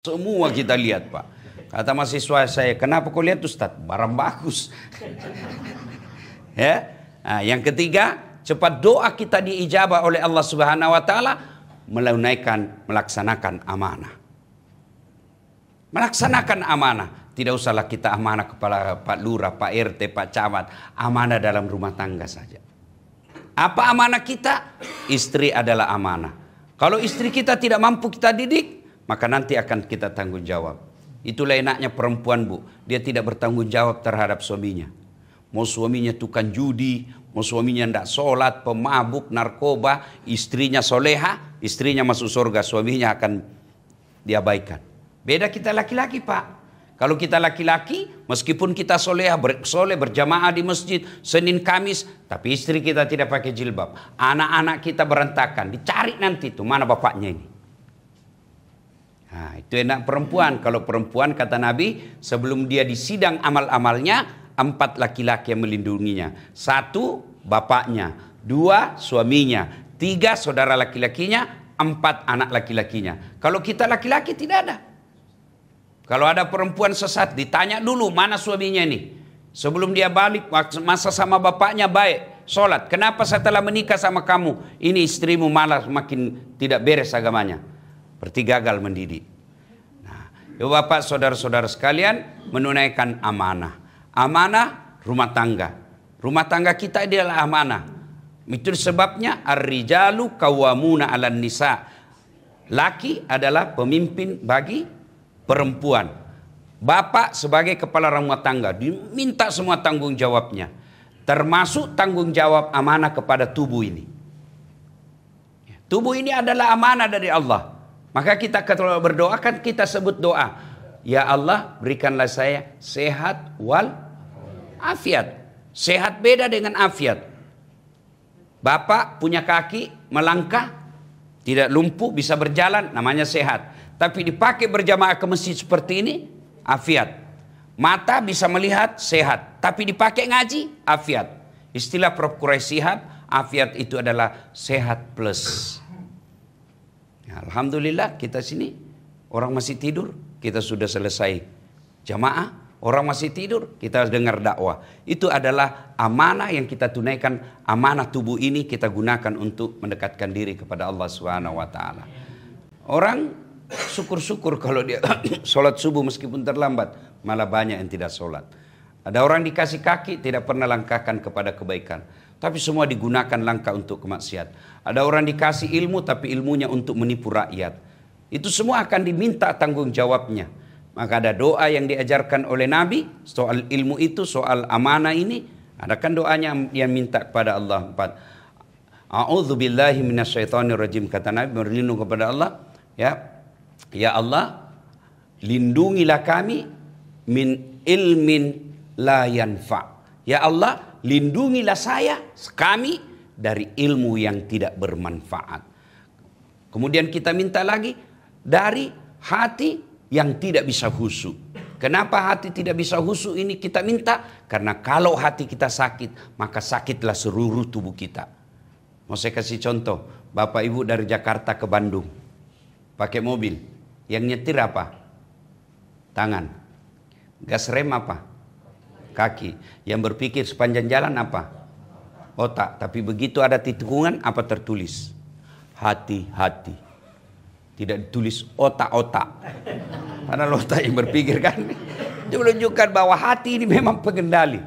Semua kita lihat, Pak. Kata mahasiswa saya, kenapa kau lihat Ustaz? Barang bagus. Ya. Nah, yang ketiga, cepat doa kita diijabah oleh Allah Subhanahu wa taala, melaksanakan amanah. Melaksanakan amanah. Tidak usahlah kita amanah kepada Pak Lurah, Pak RT, Pak Camat. Amanah dalam rumah tangga saja. Apa amanah kita? Istri adalah amanah. Kalau istri kita tidak mampu kita didik, maka nanti akan kita tanggung jawab. Itulah enaknya perempuan, Bu. Dia tidak bertanggung jawab terhadap suaminya. Mau suaminya tukang judi, mau suaminya tidak sholat, pemabuk, narkoba, istrinya soleha, istrinya masuk surga, suaminya akan diabaikan. Beda kita laki-laki, Pak. Kalau kita laki-laki, meskipun kita soleh berjamaah di masjid, Senin Kamis, tapi istri kita tidak pakai jilbab. Anak-anak kita berantakan, dicari nanti tuh mana bapaknya ini. Nah, itu enak perempuan. Kalau perempuan, kata Nabi, sebelum dia disidang amal-amalnya, 4 laki-laki yang melindunginya. 1, bapaknya. 2, suaminya. 3, saudara laki-lakinya. 4, anak laki-lakinya. Kalau kita laki-laki tidak ada. Kalau ada perempuan sesat, ditanya dulu mana suaminya ini. Sebelum dia balik, masa sama bapaknya baik, sholat. Kenapa setelah menikah sama kamu, ini istrimu malah makin tidak beres agamanya. Berarti gagal mendidik. Nah, ya Bapak, saudara-saudara sekalian, menunaikan amanah. Amanah rumah tangga. Rumah tangga kita adalah amanah. Itu sebabnya ar-rijalu qawwamuna 'alan nisa. Laki adalah pemimpin bagi perempuan. Bapak sebagai kepala rumah tangga diminta semua tanggung jawabnya. Termasuk tanggung jawab amanah kepada tubuh ini. Tubuh ini adalah amanah dari Allah. Maka kita kalau berdoa kan kita sebut doa. Ya Allah, berikanlah saya sehat wal afiat. Sehat beda dengan afiat. Bapak punya kaki melangkah, tidak lumpuh, bisa berjalan, namanya sehat. Tapi dipakai berjamaah ke masjid seperti ini, afiat. Mata bisa melihat, sehat. Tapi dipakai ngaji, afiat. Istilah Prof. Quraisy Shihab, afiat itu adalah sehat plus. Alhamdulillah kita sini orang masih tidur, kita sudah selesai jamaah, orang masih tidur, kita dengar dakwah. Itu adalah amanah yang kita tunaikan, amanah tubuh ini kita gunakan untuk mendekatkan diri kepada Allah Subhanahu wa taala. Orang syukur-syukur kalau dia sholat subuh meskipun terlambat, malah banyak yang tidak sholat. Ada orang dikasih kaki tidak pernah langkahkan kepada kebaikan, tapi semua digunakan langkah untuk kemaksiat. Ada orang dikasih ilmu tapi ilmunya untuk menipu rakyat. Itu semua akan diminta tanggung jawabnya. Maka ada doa yang diajarkan oleh Nabi soal ilmu itu, soal amanah ini. Ada kan doanya yang minta kepada Allah. 4. A'udzubillahi minasyaitonirrajim, kata Nabi berlindung kepada Allah. Ya Allah, lindungilah kami min ilmin la yanfa. Ya Allah, lindungilah kami dari ilmu yang tidak bermanfaat. Kemudian kita minta lagi dari hati yang tidak bisa khusyuk. Kenapa hati tidak bisa khusyuk ini kita minta? Karena kalau hati kita sakit, maka sakitlah seluruh tubuh kita. Mau saya kasih contoh, Bapak Ibu dari Jakarta ke Bandung, pakai mobil, yang nyetir apa? Tangan. Gas rem apa? Kaki. Yang berpikir sepanjang jalan apa? Otak. Tapi begitu ada tikungan, apa tertulis? Hati-hati. Tidak ditulis otak-otak. Padahal otak yang berpikir kan. Itu menunjukkan bahwa hati ini memang pengendali.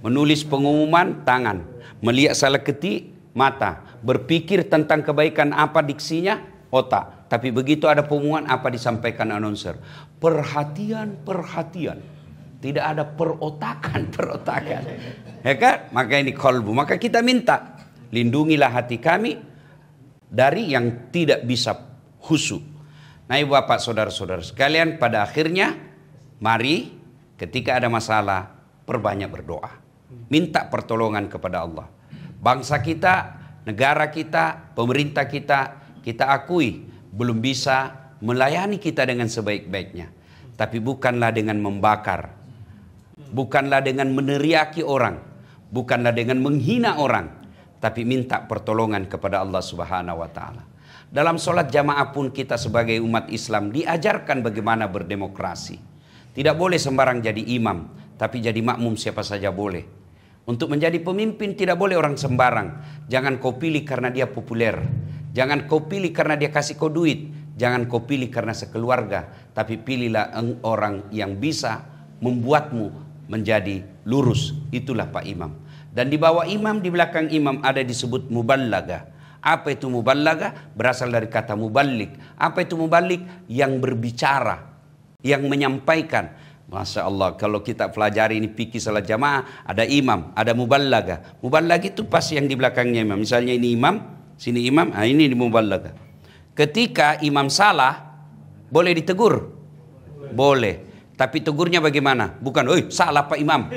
Menulis pengumuman, tangan. Melihat salah ketik, mata. Berpikir tentang kebaikan apa diksinya, otak. Tapi begitu ada pengumuman, apa disampaikan announcer? Perhatian, perhatian. Tidak ada perotakan. Ya kan? Maka ini kolbu. Maka kita minta, lindungilah hati kami dari yang tidak bisa khusyuk. Nah, Ibu Bapak, saudara-saudara sekalian, pada akhirnya mari ketika ada masalah perbanyak berdoa. Minta pertolongan kepada Allah. Bangsa kita, negara kita, pemerintah kita akui belum bisa melayani kita dengan sebaik-baiknya. Tapi bukanlah dengan membakar, bukanlah dengan meneriaki orang, bukanlah dengan menghina orang, tapi minta pertolongan kepada Allah Subhanahu wa taala. Dalam sholat jamaah pun kita sebagai umat Islam diajarkan bagaimana berdemokrasi. Tidak boleh sembarang jadi imam, tapi jadi makmum siapa saja boleh. Untuk menjadi pemimpin tidak boleh orang sembarang. Jangan kau pilih karena dia populer. Jangan kau pilih karena dia kasih kau duit. Jangan kau pilih karena sekeluarga. Tapi pilihlah orang yang bisa membuatmu menjadi lurus. Itulah Pak Imam. Dan di bawah imam, di belakang imam ada disebut muballaga. Apa itu muballaga? Berasal dari kata muballik. Apa itu muballik? Yang berbicara, yang menyampaikan. Masya Allah, kalau kita pelajari ini fikih salat jamaah, ada imam, ada muballaga. Muballaga itu pas yang di belakangnya imam. Misalnya ini imam, sini imam, ini di muballaga. Ketika imam salah, boleh ditegur? Boleh. Tapi tegurnya bagaimana? Bukan, oi salah Pak Imam.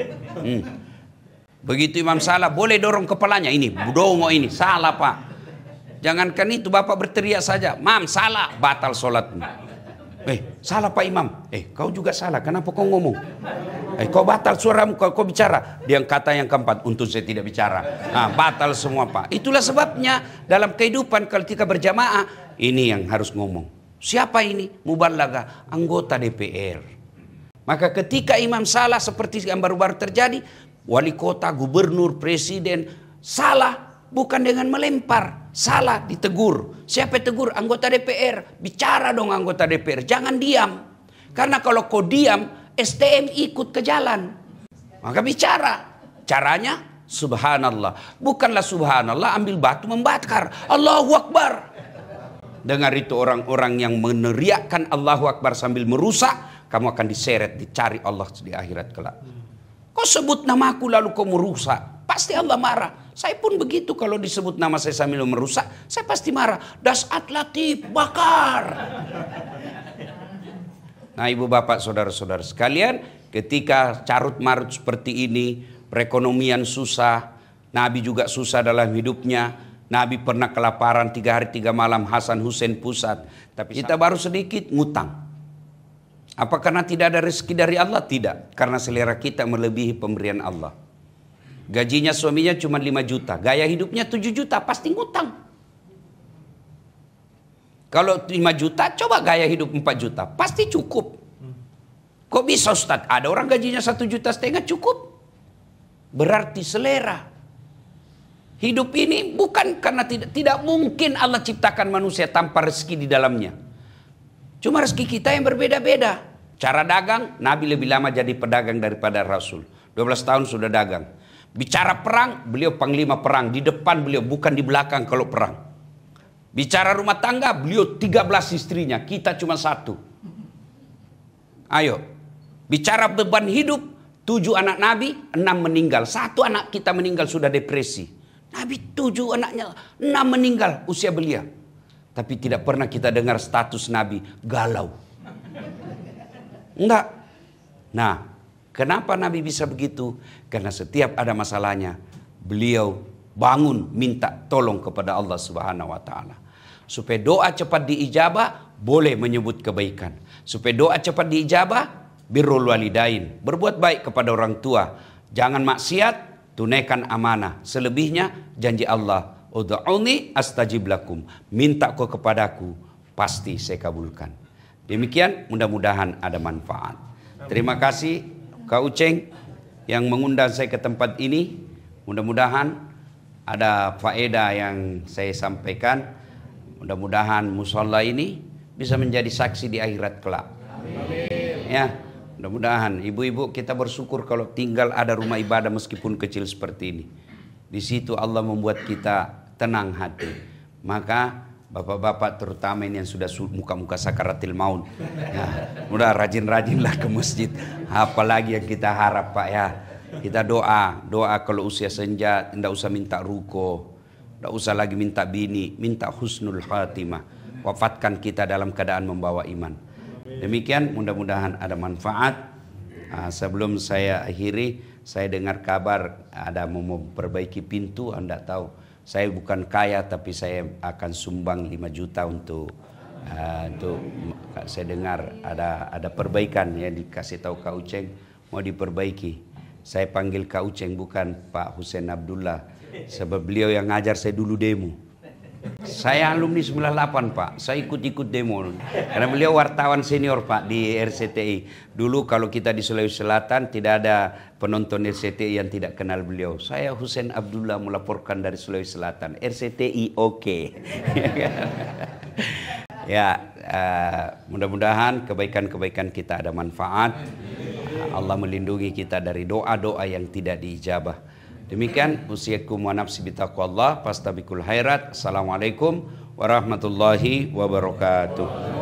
Begitu imam salah, boleh dorong kepalanya. Ini, budongo ini, salah Pak. Jangankan itu, bapak berteriak saja, mam salah, batal sholatmu. Salah Pak Imam. Kau juga salah, kenapa kau ngomong? Kau batal suaramu, kau bicara. Dia kata yang keempat, untung saya tidak bicara. Batal semua Pak. Itulah sebabnya dalam kehidupan kalau kita berjamaah, ini yang harus ngomong. Siapa ini? Muballaga, anggota DPR. Maka ketika imam salah seperti yang baru-baru terjadi, wali kota, gubernur, presiden salah. Bukan dengan melempar, salah ditegur. Siapa tegur? Anggota DPR. Bicara dong anggota DPR, jangan diam. Karena kalau kau diam, STM ikut ke jalan. Maka bicara. Caranya subhanallah. Bukanlah subhanallah ambil batu membakar. Allahu Akbar. Dengar itu orang-orang yang meneriakkan Allahu Akbar sambil merusak, kamu akan diseret, dicari Allah di akhirat kelak. Kau sebut namaku lalu kau merusak, pasti Allah marah. Saya pun begitu, kalau disebut nama saya sambil merusak, saya pasti marah. Dasat Latif, bakar. Nah ibu bapak saudara-saudara sekalian, ketika carut marut seperti ini, perekonomian susah, Nabi juga susah dalam hidupnya. Nabi pernah kelaparan 3 hari 3 malam, Hasan Hussein pusat. Tapi kita baru sedikit ngutang. Apa karena tidak ada rezeki dari Allah? Tidak, karena selera kita melebihi pemberian Allah. Gajinya suaminya cuma 5 juta, gaya hidupnya 7 juta, pasti ngutang. Kalau 5 juta, coba gaya hidup 4 juta, pasti cukup. Kok bisa Ustaz? Ada orang gajinya 1,5 juta cukup. Berarti selera. Hidup ini bukan karena tidak mungkin Allah ciptakan manusia tanpa rezeki di dalamnya. Cuma rezeki kita yang berbeda-beda. Cara dagang, Nabi lebih lama jadi pedagang daripada Rasul. 12 tahun sudah dagang. Bicara perang, beliau panglima perang. Di depan beliau, bukan di belakang kalau perang. Bicara rumah tangga, beliau 13 istrinya. Kita cuma 1. Ayo. Bicara beban hidup, 7 anak Nabi, 6 meninggal. 1 anak kita meninggal sudah depresi. Nabi 7 anaknya, 6 meninggal usia belia. Tapi tidak pernah kita dengar status Nabi galau. Enggak. Nah, kenapa Nabi bisa begitu? Karena setiap ada masalahnya, beliau bangun minta tolong kepada Allah Subhanahu wa taala. Supaya doa cepat diijabah, boleh menyebut kebaikan. Supaya doa cepat diijabah, birrul walidain, berbuat baik kepada orang tua. Jangan maksiat, tunaikan amanah. Selebihnya janji Allah, ud'uni astajib lakum. Minta kau kepadaku, pasti saya kabulkan. Demikian, mudah-mudahan ada manfaat. Terima kasih Kak Uceng yang mengundang saya ke tempat ini. Mudah-mudahan ada faedah yang saya sampaikan. Mudah-mudahan musola ini bisa menjadi saksi di akhirat kelak. Amin. Ya, mudah-mudahan ibu-ibu kita bersyukur kalau tinggal ada rumah ibadah meskipun kecil seperti ini. Di situ Allah membuat kita tenang hati. Maka bapak-bapak terutama ini yang sudah muka-muka sakaratil maut, ya, udah rajin-rajinlah ke masjid. Apalagi yang kita harap Pak ya, kita doa kalau usia senja, tidak usah minta ruko, tidak usah lagi minta bini, minta husnul khatimah. Wafatkan kita dalam keadaan membawa iman. Demikian, mudah-mudahan ada manfaat. Sebelum saya akhiri, saya dengar kabar ada mau memperbaiki pintu, Anda tahu. Saya bukan kaya tapi saya akan sumbang 5 juta untuk saya dengar ada perbaikan ya, dikasih tahu Kak Uceng mau diperbaiki. Saya panggil Kak Uceng bukan Pak Hussein Abdullah, sebab beliau yang ngajar saya dulu demo. Saya alumni 98 Pak, saya ikut-ikut demo. Karena beliau wartawan senior Pak di RCTI. Dulu kalau kita di Sulawesi Selatan tidak ada penonton RCTI yang tidak kenal beliau. Saya Hussein Abdullah melaporkan dari Sulawesi Selatan. RCTI oke. Ya, mudah-mudahan kebaikan-kebaikan kita ada manfaat. Allah melindungi kita dari doa-doa yang tidak diijabah. Demikian usiakum wa nafsi bitaqwallah fastabiqul khairat. Assalamualaikum warahmatullahi wabarakatuh.